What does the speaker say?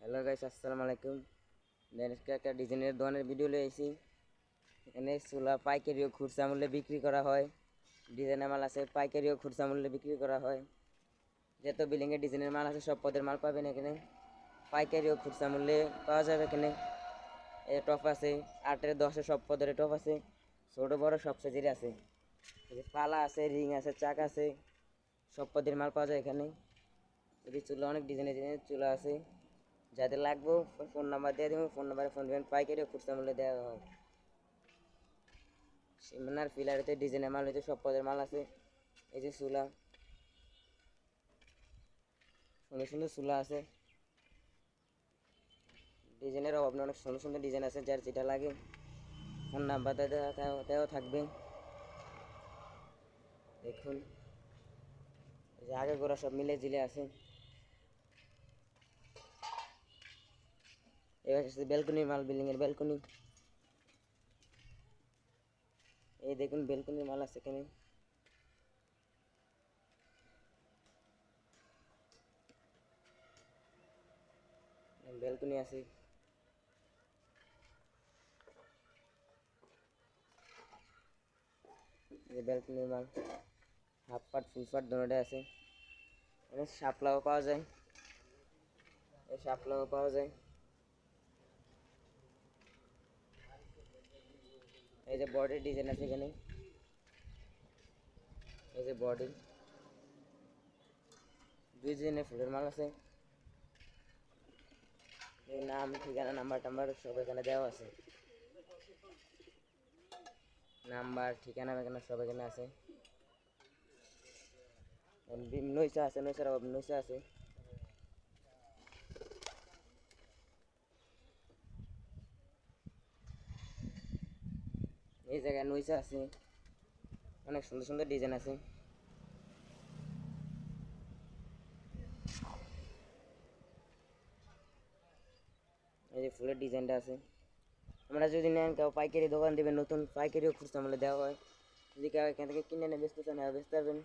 Hello guys, আসসালামু আলাইকুম। আজকে একটা ডিজাইনের দোকানের ভিডিও লিয়ে আইছি। এখানে চুলা পাইকারি ও খুচরা মূল্যে বিক্রি করা হয়। ডিজাইনের মাল আছে, পাইকারি ও খুচরা মূল্যে বিক্রি করা হয়। যত বিল্ডিংয়ের ডিজাইনের মাল আছে সব পদের মাল পাবেন এখানে। পাইকারি ও খুচরা মূল্যে পাওয়া যাবে এখানে। এই টপ আছে 8-এর 10-এর সব পদের টপ আছে, ছোটো বড় সব সাইজেরই আছে। পালা আছে, রিং আছে, চাক আছে, সব পদের মাল পাওয়া যায় এখানে। এই চুলা অনেক ডিজাইনের চুলা আছে। যাদের লাগবে ফোন নাম্বার দিয়ে দেবো, ফোন নাম্বারে ফোন দেবেন। পাইকারি ও খুচরা মূল্যে দেওয়া হয়। সিমনার পিলারেতে ডিজাইনের মাল হয়েছে, সব পদের মাল আছে। এই যে চুলা, সুন্দর সুন্দর চুলা আছে। ডিজাইনের অভাব নেই, অনেক সুন্দর সুন্দর ডিজাইন আছে। যার যেটা লাগে ফোন নাম্বার দেওয়া থাকবে। দেখুন এই যে আগে গোড়া সব মিলে জিলে আছে। এবার হচ্ছে ব্যালকনির মাল, বিল্ডিংয়ের ব্যালকনি। এই দেখুন ব্যালকনির মাল আছে এখানে। ব্যালকনি আছে, এই ব্যালকনির মাল হাফ পাট ফুল পাট দোনোটাই আছে। এখানে শাপলাও পাওয়া যায়, এই শাপলাও পাওয়া যায়। এই যে বডির ডিজাইন আছে এখানে, এই যে বডি দুই ডিজাইনের ফুলের মাল আছে। এই নাম ঠিকানা নাম্বার টাম্বার সব এখানে দেওয়া আছে। নাম্বার ঠিকানা এখানে সব এখানে আছে। নইসা আছে, নইসার অভাব, নইসা আছে। এই জায়গায় নইসা আছে, অনেক সুন্দর সুন্দর ডিজাইন আছে। এই যে ফুলের ডিজাইনটা আছে। আমরা যদি নেন কেউ পাইকারি দোকান দেবেন, নতুন পাইকারিও খুচরা মূল্যে দেওয়া হয়। যদি কেউ এখান থেকে কিনে নেন বেচতে চান, বেচতে পারবেন।